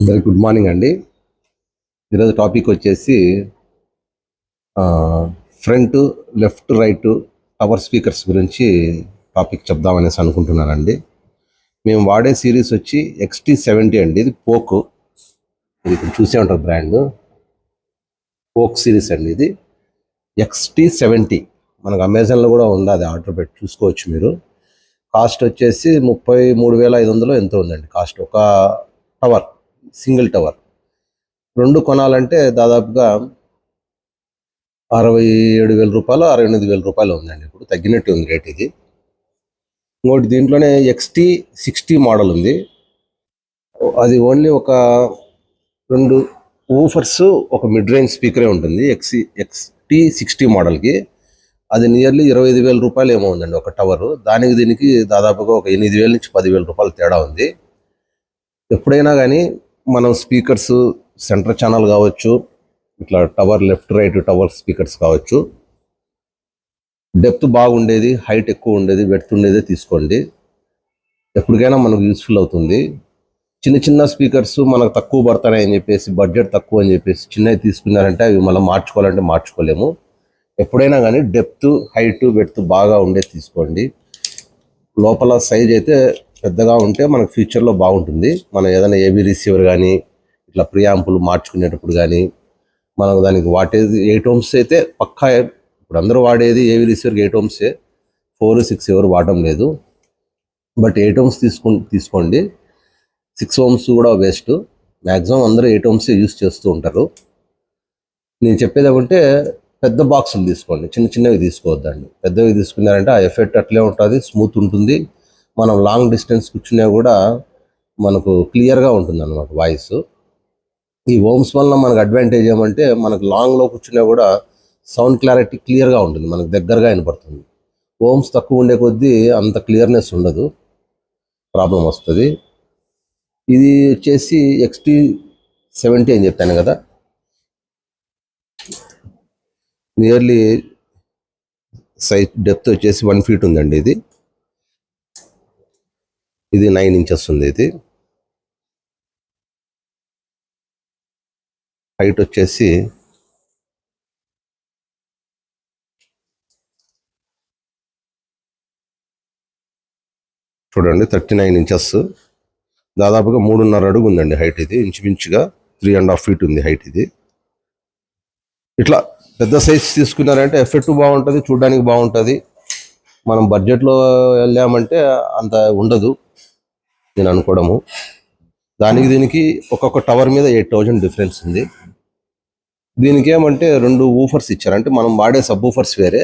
Very good morning అండి. ఈరోజు topic వచ్చేసి front, left, right power speakers గురించి టాపిక్ చెప్దామనేసి అనుకుంటున్నానండి. మేము వాడే సిరీస్ వచ్చి XT70 అండి. ఇది పోక్, ఇది ఇప్పుడు చూసే ఉంటారు బ్రాండ్. పోక్ సిరీస్ అండి ఇది. XT70 మనకు అమెజాన్లో కూడా ఉంది, అది ఆర్డర్ పెట్టి చూసుకోవచ్చు మీరు. కాస్ట్ వచ్చేసి 33,500 ఎంతో ఉందండి కాస్ట్. ఒక టవర్, సింగిల్ టవర్. రెండు కొనాలంటే దాదాపుగా 67,000 రూపాయలు, 68,000 ఉందండి. ఇప్పుడు తగ్గినట్టు ఉంది రేట్ ఇది. ఇంకోటి దీంట్లోనే XT60 మోడల్ ఉంది. అది ఓన్లీ ఒక 2 ఊఫర్స్, ఒక మిడ్ రేంజ్ స్పీకరే ఉంటుంది XT60 మోడల్కి. అది నియర్లీ 25,000 రూపాయలు ఏమో ఉందండి ఒక టవరు. దానికి దీనికి దాదాపుగా ఒక 8,000 నుంచి 10,000 రూపాయలు తేడా ఉంది. ఎప్పుడైనా కానీ మనం స్పీకర్స్ సెంటర్ ఛానల్ కావచ్చు, ఇట్లా tower left right tower speakers కావచ్చు, డెప్త్ బాగుండేది, హైట్ ఎక్కువ ఉండేది, వెడ్త్ ఉండేదే తీసుకోండి. ఎప్పటికైనా మనకు యూస్ఫుల్ అవుతుంది. చిన్న చిన్న స్పీకర్స్ మనకు తక్కువ పడతాయి అని చెప్పేసి, బడ్జెట్ తక్కువ అని చెప్పేసి చిన్నవి తీసుకున్నారంటే అవి మనం మార్చుకోవాలంటే మార్చుకోలేము. ఎప్పుడైనా కానీ డెప్త్, హైట్, వెడ్త్ బాగా ఉండేది తీసుకోండి. లోపల సైజ్ అయితే పెద్దగా ఉంటే మనకు ఫ్యూచర్లో బాగుంటుంది. మనం ఏదైనా ఏబీ రిసీవర్ కానీ ఇట్లా ప్రియాంపులు మార్చుకునేటప్పుడు కానీ మనకు దానికి వాటేది 8 ohms అయితే పక్కా. ఇప్పుడు అందరూ వాడేది ఏవి రిసీవర్కి 8 ohms, 4, 6 ఎవరు వాడడం లేదు. బట్ 8 ohms తీసుకోండి. 6 ohms కూడా వేస్ట్. మ్యాక్సిమం అందరూ 8 ohms యూస్ చేస్తూ ఉంటారు. నేను చెప్పేది ఏమంటే పెద్ద బాక్సులు తీసుకోండి, చిన్న చిన్నవి తీసుకోవద్దండి. పెద్దవి తీసుకున్నారంటే ఆ ఎఫెక్ట్ అట్లే ఉంటుంది, స్మూత్ ఉంటుంది. మనం లాంగ్ డిస్టెన్స్ కూర్చున్నా కూడా మనకు క్లియర్గా ఉంటుంది అన్నమాట వాయిస్. ఈ ఓమ్స్ వల్ల మనకు అడ్వాంటేజ్ ఏమంటే మనకు లాంగ్లో కూర్చున్నా కూడా సౌండ్ క్లారిటీ క్లియర్గా ఉంటుంది, మనకు దగ్గరగా వినపడుతుంది. ఓమ్స్ తక్కువ ఉండే కొద్దీ అంత క్లియర్నెస్ ఉండదు, ప్రాబ్లం వస్తుంది. ఇది వచ్చేసి XT70 అని చెప్పాను కదా. నియర్లీ సైజ్ డెప్త్ వచ్చేసి 1 feet ఉందండి. ఇది 9 inches ఉంది. ఇది హైట్ వచ్చేసి చూడండి 39 inches, దాదాపుగా 3.5 అడుగు ఉందండి హైట్. ఇది ఇంచుమించుగా 3.5 feet ఉంది హైట్. ఇది ఇట్లా పెద్ద సైజ్ తీసుకున్నారంటే ఎఫెక్ట్ బాగుంటుంది, చూడడానికి బాగుంటుంది. మనం బడ్జెట్లో వెళ్ళామంటే అంత ఉండదు నేను అనుకోవడము. దానికి దీనికి ఒక్కొక్క టవర్ మీద 8,000 డిఫరెన్స్ ఉంది. దీనికి ఏమంటే 2 ఊఫర్స్ ఇచ్చారు. అంటే మనం వాడే సబ్ ఊఫర్స్ వేరే,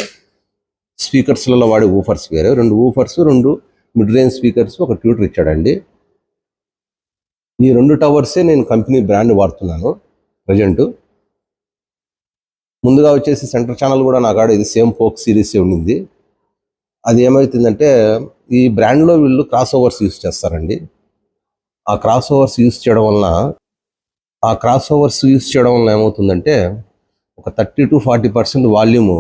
స్పీకర్స్లలో వాడే ఊఫర్స్ వేరే. 2 ఊఫర్స్, 2 మిడ్ రేంజ్ స్పీకర్స్, ఒక ట్యూటర్ ఇచ్చాడండి. ఈ 2 టవర్సే నేను కంపెనీ బ్రాండ్ వాడుతున్నాను ప్రజెంట్. ముందుగా వచ్చేసి సెంటర్ ఛానల్ కూడా నా కాడ ఇది సేమ్ ఫోక్ సిరీస్ ఉండింది. అది ఏమవుతుందంటే ఈ బ్రాండ్లో వీళ్ళు క్రాస్ ఓవర్స్ యూస్ చేస్తారండి. ఆ క్రాస్ ఓవర్స్ యూస్ చేయడం వలన ఏమవుతుందంటే ఒక 30-40% వాల్యూమ్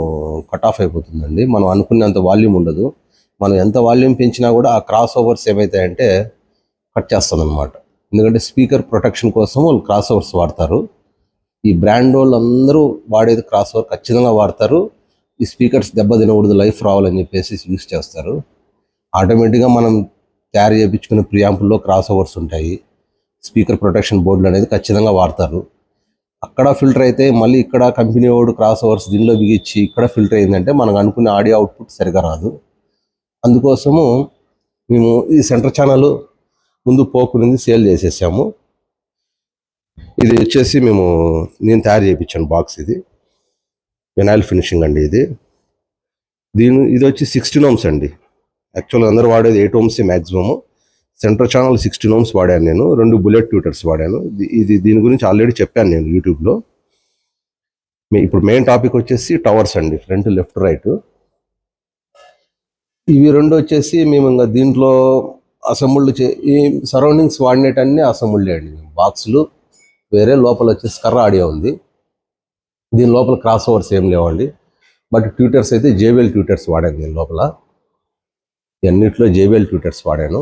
కట్ ఆఫ్ అయిపోతుందండి. మనం అనుకున్నంత వాల్యూమ్ ఉండదు. మనం ఎంత వాల్యూమ్ పెంచినా కూడా ఆ క్రాస్ ఓవర్స్ ఏమవుతాయంటే కట్ చేస్తుంది అనమాట. ఎందుకంటే స్పీకర్ ప్రొటెక్షన్ కోసం వాళ్ళు క్రాస్ ఓవర్స్ వాడతారు. ఈ బ్రాండ్ వాళ్ళు అందరూ వాడేది క్రాస్ ఓవర్ ఖచ్చితంగా వాడతారు. ఈ స్పీకర్స్ దెబ్బ తినకూడదు, లైఫ్ రావాలని చెప్పేసి యూస్ చేస్తారు. ఆటోమేటిక్గా మనం తయారు చేయించుకునే ప్రియాంపుల్లో క్రాస్ ఓవర్స్ ఉంటాయి. స్పీకర్ ప్రొటెక్షన్ బోర్డులు అనేది ఖచ్చితంగా వాడతారు. అక్కడ ఫిల్టర్ అయితే మళ్ళీ ఇక్కడ కంపెనీ వాడు క్రాస్ ఓవర్స్ దీనిలో బిగించి ఇక్కడ ఫిల్టర్ అయిందంటే మనకు అనుకునే ఆడియో అవుట్పుట్ సరిగా రాదు. అందుకోసము మేము ఈ సెంటర్ ఛానల్ ముందు పోకు నుంచి సేల్ చేసేసాము. ఇది వచ్చేసి నేను తయారు చేయించాను బాక్స్. ఇది వినాయిల్ ఫినిషింగ్ అండి. ఇది వచ్చి 16 ohms అండి. యాక్చువల్గా అందరూ వాడేది 8 ohms maximum. Centre channel 16 ohms వాడాను నేను. 2 బుల్లెట్ ట్యూటర్స్ వాడాను. దీని గురించి ఆల్రెడీ చెప్పాను నేను యూట్యూబ్లో. ఇప్పుడు మెయిన్ టాపిక్ వచ్చేసి టవర్స్ అండి, ఫ్రంట్, లెఫ్ట్, రైట్. ఇవి 2 వచ్చేసి మేము ఇంకా దీంట్లో అసెంబుల్డ్ ఈ సరౌండింగ్స్ వాడినటన్నీ అసెంబుల్డ్ అండి. బాక్సులు వేరే, లోపల వచ్చేసి కర్ర ఆడియో ఉంది. దీని లోపల క్రాస్ ఓవర్స్ ఏం లేవండి. బట్ ట్యూటర్స్ అయితే JBL ట్యూటర్స్ వాడాను దీని లోపల. అన్నిట్లో JBL ట్యూటర్స్ వాడాను.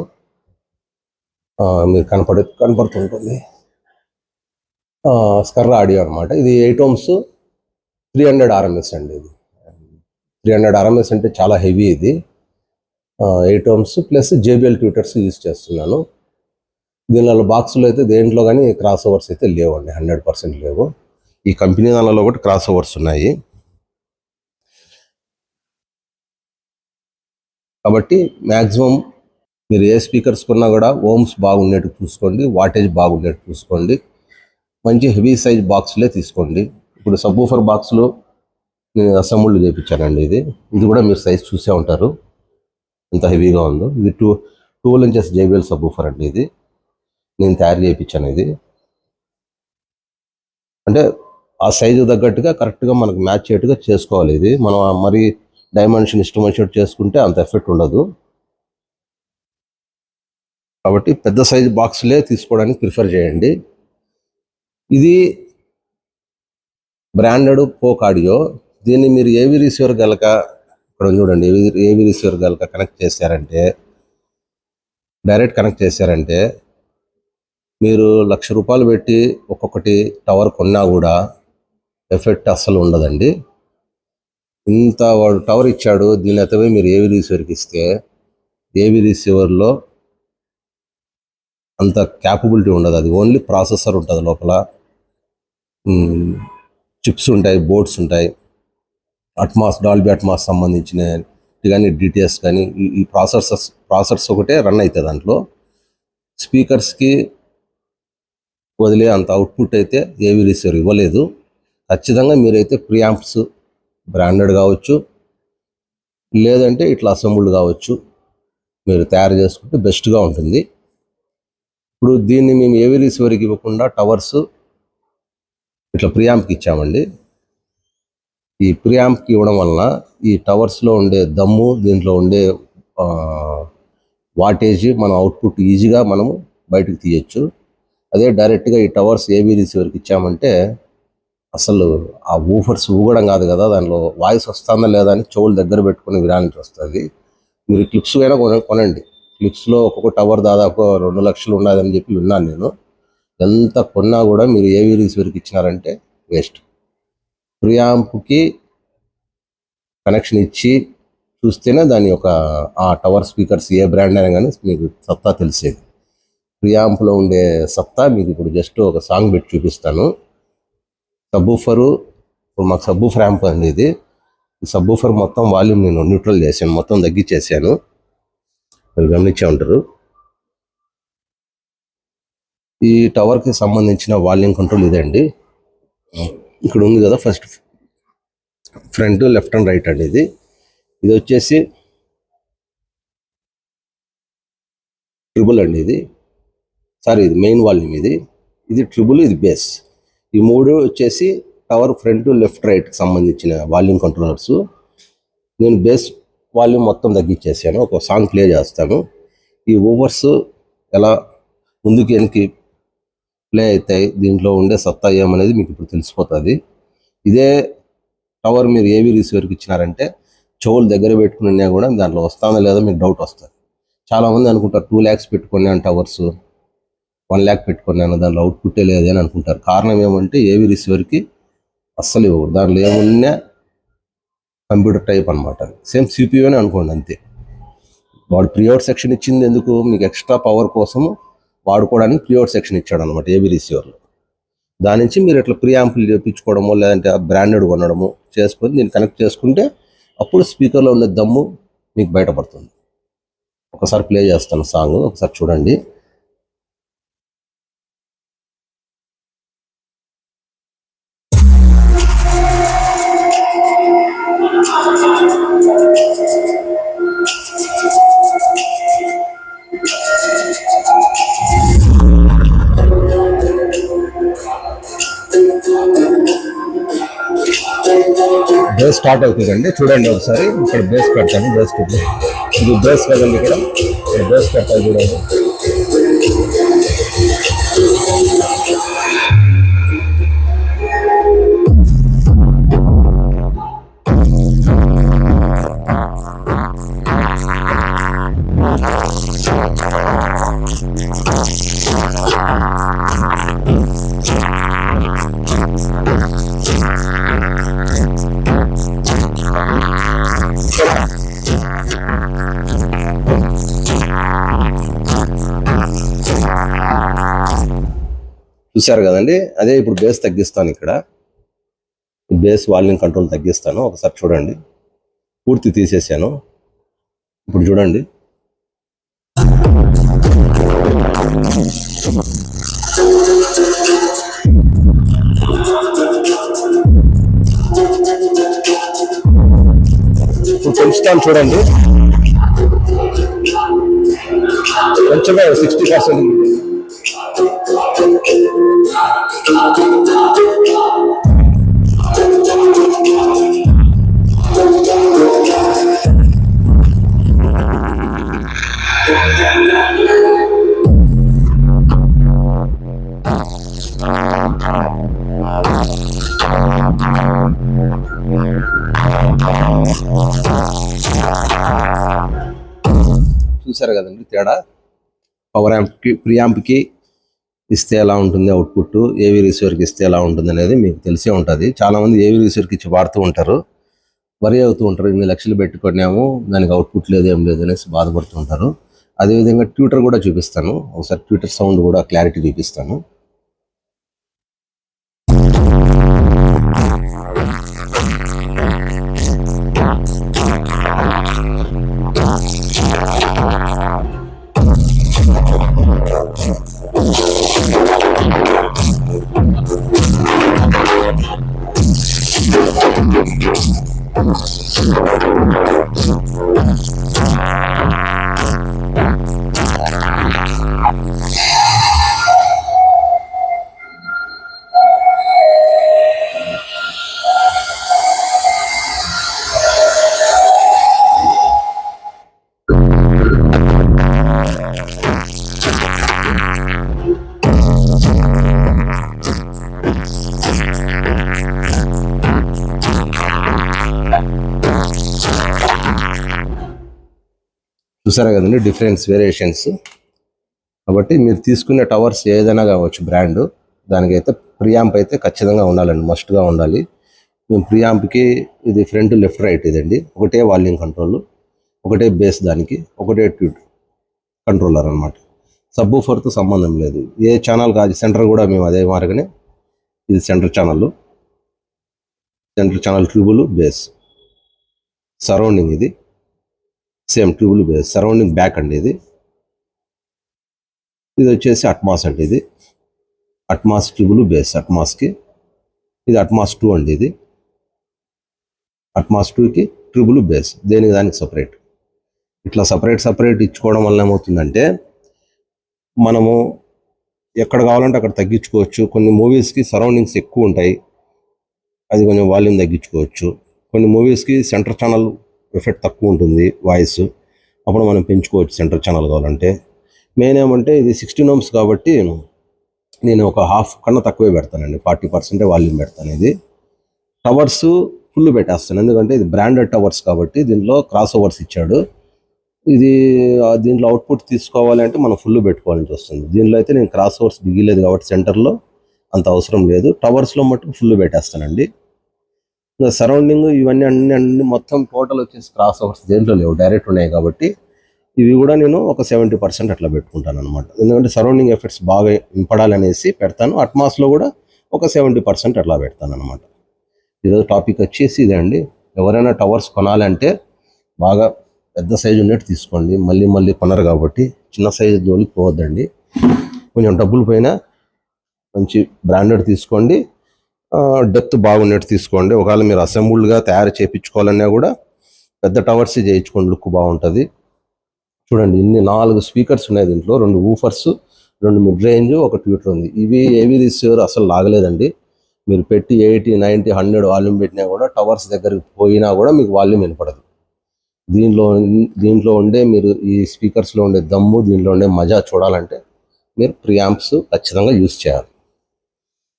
మీరు కనపడుతుంటుంది. స్కర్రా ఆడియో అనమాట. ఇది 8 ohms 300 RMS అండి. ఇది 300 RMS అంటే చాలా హెవీ ఇది. 8 ohms plus JBL tutors use చేస్తున్నాను. దీనిలో బాక్స్లో అయితే దేంట్లో కానీ క్రాస్ ఓవర్స్ అయితే లేవండి, 100% లేవు. ఈ కంపెనీ దానిలో కూడా క్రాస్ ఓవర్స్ ఉన్నాయి. కాబట్టి మ్యాక్సిమం మీరు ఏ స్పీకర్స్ కొన్నా కూడా ఓమ్స్ బాగుండేట్టు చూసుకోండి, వాటేజ్ బాగుండేట్టు చూసుకోండి. మంచి హెవీ సైజ్ బాక్స్లే తీసుకోండి. ఇప్పుడు సబ్బూఫర్ బాక్స్లో నేను అసెంబుల్ చేయించానండి. ఇది కూడా మీరు సైజ్ చూసే ఉంటారు ఎంత హెవీగా ఉందో. ఇది 12 inches JBL సబ్బూఫర్ అండి. ఇది నేను తయారు చేయించాను. ఇది అంటే ఆ సైజు తగ్గట్టుగా కరెక్ట్గా మనకు మ్యాచ్ అయ్యేట్టుగా చేసుకోవాలి. ఇది మనం మరి డైమెన్షన్ ఇష్టం వచ్చినట్టు చేసుకుంటే అంత ఎఫెక్ట్ ఉండదు. కాబట్టి పెద్ద సైజు బాక్స్లే తీసుకోవడానికి ప్రిఫర్ చేయండి. ఇది బ్రాండెడ్ పోక్ ఆడియో. దీన్ని మీరు ఏవి రిసీవర్ గలక ఇక్కడ చూడండి, ఏవి రిసీవర్ గలక కనెక్ట్ చేశారంటే, డైరెక్ట్ కనెక్ట్ చేశారంటే మీరు ₹1,00,000 పెట్టి ఒక్కొక్కటి టవర్ కొన్నా కూడా ఎఫెక్ట్ అస్సలు ఉండదండి. ఇంత వాడు టవర్ ఇచ్చాడు, దీని అతవే మీరు ఏవి రిసీవర్కి ఇస్తే ఏవి రిసీవర్లో అంత క్యాపబిలిటీ ఉండదు. అది ఓన్లీ ప్రాసెసర్ ఉంటుంది లోపల, చిప్స్ ఉంటాయి, బోర్డ్స్ ఉంటాయి, డాల్బీ అట్మాస్ సంబంధించిన కానీ డిటిఎస్ కానీ ఈ ప్రాసెసర్స్ ఒకటే రన్ అవుతుంది దాంట్లో. స్పీకర్స్కి వదిలే అంత అవుట్పుట్ అయితే ఏవి రిసీవర్ ఇవ్వలేదు. ఖచ్చితంగా మీరైతే ప్రియాంప్స్ బ్రాండెడ్ కావచ్చు, లేదంటే ఇట్లా అసెంబుల్డ్ కావచ్చు, మీరు తయారు చేసుకుంటే బెస్ట్గా ఉంటుంది. ఇప్పుడు దీన్ని మేము ఏవి రిసీవర్కి ఇవ్వకుండా టవర్స్ ఇట్లా ప్రియాంప్కి ఇచ్చామండి. ఈ ప్రియాంప్కి ఇవ్వడం వలన ఈ టవర్స్లో ఉండే దమ్ము, దీంట్లో ఉండే వాటేజ్, మనం అవుట్పుట్ ఈజీగా మనము బయటకు తీయచ్చు. అదే డైరెక్ట్గా ఈ టవర్స్ ఏవి రిసీవర్కి ఇచ్చామంటే అసలు ఆ ఊఫర్స్ ఊగడం కాదు కదా, దానిలో వాయిస్ వస్తుందా లేదా అని చెవులు దగ్గర పెట్టుకుని వినాల్సి వస్తుంది. మీరు క్లిప్స్ అయినా కొనండి. క్లిప్స్లో ఒక్కొక్క టవర్ దాదాపు 2 లక్షలు ఉన్నదని చెప్పి విన్నాను నేను. ఎంత కొన్నా కూడా మీరు ఏవి రిసీవర్కి ఇచ్చినారంటే వేస్ట్. ప్రియాంప్కి కనెక్షన్ ఇచ్చి చూస్తేనే దాని యొక్క ఆ టవర్ స్పీకర్స్ ఏ బ్రాండ్ అయినా కానీ మీకు సత్తా తెలిసేది. ప్రియాంప్లో ఉండే సత్తా మీకు ఇప్పుడు జస్ట్ ఒక సాంగ్ పెట్టి చూపిస్తాను. సబ్బూఫరు, ఇప్పుడు మాకు సబ్బూఫర్ యాంప్ అండి ఇది. ఈ సబ్బూఫర్ మొత్తం వాల్యూమ్ నేను న్యూట్రల్ చేశాను, మొత్తం తగ్గించేసాను, మీరు గమనించే ఉంటారు. ఈ టవర్కి సంబంధించిన వాల్యూమ్ కంట్రోల్ ఇదండి. ఇక్కడ ఉంది కదా, first front, left and right అండి. ఇది వచ్చేసి ట్రిబుల్ అండి. ఇది మెయిన్ వాల్యూమ్. ఇది ట్రిబుల్, ఇది బేస్. ఈ మూడు వచ్చేసి టవర్ ఫ్రంట్, లెఫ్ట్, రైట్కి సంబంధించిన వాల్యూమ్ కంట్రోలర్స్. నేను బేస్ వాల్యూమ్ మొత్తం తగ్గించేసాను. ఒక సాంగ్ ప్లే చేస్తాను. ఈ ఓవర్స్ ఎలా ముందుకి వెనక్కి ప్లే అవుతాయి, దీంట్లో ఉండే సత్తా ఏమనేది మీకు ఇప్పుడు తెలిసిపోతుంది. ఇదే టవర్ మీరు ఏవి రిసీవర్కి ఇచ్చినారంటే చెవులు దగ్గర పెట్టుకున్నా కూడా దాంట్లో వస్తుందా లేదా మీకు డౌట్ వస్తుంది. చాలామంది అనుకుంటారు 2 lakhs పెట్టుకున్నాను టవర్స్, 1 lakh పెట్టుకున్నాను, దాంట్లో అవుట్పుట్టే లేదు అని అనుకుంటారు. కారణం ఏమంటే ఏవి రిసీవర్కి అస్సలు ఇవ్వరు. దాంట్లో ఏమున్నా కంప్యూటర్ టైప్ అనమాట. సేమ్ CPU అని అనుకోండి, అంతే. వాడు ప్రీఅవుట్ సెక్షన్ ఇచ్చింది ఎందుకు, మీకు ఎక్స్ట్రా పవర్ కోసము వాడుకోవడానికి ప్రీఅవుట్ సెక్షన్ ఇచ్చాడు అనమాట ఏవి రిసీవర్లో. దాని నుంచి మీరు ఇట్లా ప్రియాంపులు చేయించుకోవడమో లేదంటే బ్రాండెడ్ కొనడము చేసుకొని దీన్ని కనెక్ట్ చేసుకుంటే అప్పుడు స్పీకర్లో ఉండే దమ్ము మీకు బయటపడుతుంది. ఒకసారి ప్లే చేస్తాను సాంగ్, ఒకసారి చూడండి. బేస్ స్టార్ట్ అవుతుందండి, చూడండి ఒకసారి. ఇక్కడ బేస్ పెడతాను, ఇది బేస్ కదండి. ఇక్కడ బేస్ పెడతాను, చూడండి. చూసారు కదండి, అదే ఇప్పుడు బేస్ తగ్గిస్తాను. ఇక్కడ బేస్ వాల్యూమ్ కంట్రోల్ తగ్గిస్తాను. ఒకసారి చూడండి, పూర్తి తీసేసాను. ఇప్పుడు చూడండి, ఇప్పుడు పెంచుతాను చూడండి, కొంచెమే 60%. చూసారు కదండి తేడా. పవర్ యాంప్కి ప్రియాంప్కి ఇస్తే ఎలా ఉంటుంది అవుట్పుట్, ఏవి రిసీవర్కి ఇస్తే ఎలా ఉంటుంది అనేది మీకు తెలిసే ఉంటుంది. చాలామంది ఏవి రిసీవర్కి ఇచ్చి వాడుతూ ఉంటారు, వరి అవుతూ ఉంటారు. 8 లక్షలు పెట్టుకున్నాము, దానికి అవుట్పుట్ లేదు ఏం లేదు అనేసి బాధపడుతూ ఉంటారు. అదేవిధంగా ట్విట్టర్ కూడా చూపిస్తాను. ఒకసారి ట్విట్టర్ సౌండ్ కూడా క్లారిటీ చూపిస్తాను. చూసారా కదండి డిఫరెన్స్, వేరియేషన్స్. కాబట్టి మీరు తీసుకునే టవర్స్ ఏదైనా కావచ్చు బ్రాండ్, దానికైతే ప్రియాంప్ అయితే ఖచ్చితంగా ఉండాలండి, మస్ట్గా ఉండాలి. మేము ప్రియాంప్కి ఇది ఫ్రంట్ లెఫ్ట్ రైట్ ఇదండి, ఒకటే వాల్యూమ్ కంట్రోల్, ఒకటే బేస్, దానికి ఒకటే ట్యూట్ కంట్రోలర్ అనమాట. సబ్ ఊఫర్తో సంబంధం లేదు. ఏ ఛానల్ కాదు, సెంటర్ కూడా మేము అదే మార్గనే. ఇది centre channel tubule base, surrounding ఇది same tubule base, surrounding back అండి. ఇది వచ్చేసి అట్మాస్ అండి, ఇది అట్మాస్ ట్యూబుల్ బేస్, అట్మాస్కి. ఇది అట్మాస్ 2 అండి, ఇది అట్మాస్ 2కి ట్యూబుల్ బేస్, దేనికి దానికి సపరేట్. ఇట్లా సపరేట్ ఇచ్చుకోవడం వల్ల ఏమవుతుందంటే మనము ఎక్కడ కావాలంటే అక్కడ తగ్గించుకోవచ్చు. కొన్ని మూవీస్కి సరౌండింగ్స్ ఎక్కువ ఉంటాయి, అది కొంచెం వాల్యూమ్ తగ్గించుకోవచ్చు. కొన్ని మూవీస్కి సెంటర్ ఛానల్ ఎఫెక్ట్ తక్కువ ఉంటుంది వాయిస్, అప్పుడు మనం పెంచుకోవచ్చు సెంటర్ ఛానల్ కావాలంటే. మెయిన్ ఏమంటే ఇది 16 ohms కాబట్టి నేను ఒక హాఫ్ కన్నా తక్కువే పెడతానండి, 40% వాల్యూమ్ పెడతాను. ఇది టవర్స్ ఫుల్ పెట్టేస్తాను, ఎందుకంటే ఇది బ్రాండెడ్ టవర్స్ కాబట్టి దీంట్లో క్రాస్ ఓవర్స్ ఇచ్చాడు. ఇది దీంట్లో అవుట్పుట్ తీసుకోవాలి అంటే మనం ఫుల్ పెట్టుకోవాల్సి వస్తుంది. దీనిలో అయితే నేను క్రాస్ ఓవర్స్ దిగలేదు కాబట్టి సెంటర్లో అంత అవసరం లేదు. టవర్స్లో మట్టుకు ఫుల్ పెట్టేస్తానండి. ఇంకా సరౌండింగ్ ఇవన్నీ అన్ని మొత్తం టోటల్ వచ్చేసి క్రాస్ ఓవర్స్ దేంట్లో లేవు, డైరెక్ట్ ఉన్నాయి కాబట్టి ఇవి కూడా నేను ఒక 70% అట్లా పెట్టుకుంటాను అనమాట. ఎందుకంటే సరౌండింగ్ ఎఫెక్ట్స్ బాగా ఇంపడాలనేసి పెడతాను. అట్మాస్లో కూడా ఒక 70% అట్లా పెడతాను అనమాట. ఈరోజు టాపిక్ వచ్చేసి ఇదే అండి. ఎవరైనా టవర్స్ కొనాలంటే బాగా పెద్ద సైజు ఉన్నట్టు తీసుకోండి, మళ్ళీ కొనరు కాబట్టి చిన్న సైజు జోలికి పోవద్దండి. కొంచెం డబ్బులు పైన మంచి బ్రాండెడ్ తీసుకోండి, డెప్త్ బాగున్నట్టు తీసుకోండి. ఒకవేళ మీరు అసెంబుల్డ్గా తయారు చేయించుకోవాలన్నా కూడా పెద్ద టవర్స్ చేయించుకోండి, లుక్ బాగుంటుంది. చూడండి, ఇన్ని 4 స్పీకర్స్ ఉన్నాయి దీంట్లో, 2 ఊఫర్స్, 2 మిడ్ రేంజ్, ఒక ట్యూటర్ ఉంది. ఇవి ఏవి రిసీవర్ అసలు లాగలేదండి. మీరు పెట్టి 80, 90, 100 వాల్యూమ్ పెట్టినా కూడా టవర్స్ దగ్గరికి పోయినా కూడా మీకు వాల్యూమ్ వినపడదు. దీంట్లో ఉండే మీరు ఈ స్పీకర్స్లో ఉండే దమ్ము, దీంట్లో ఉండే మజా చూడాలంటే మీరు ప్రియాంప్స్ ఖచ్చితంగా యూజ్ చేయాలి.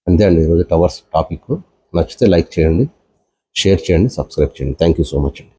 అంతే అండి ఈరోజు టవర్స్ టాపిక్. నచ్చితే లైక్ చేయండి, షేర్ చేయండి, సబ్స్క్రైబ్ చేయండి. థ్యాంక్ యూ సో మచ్ అండి.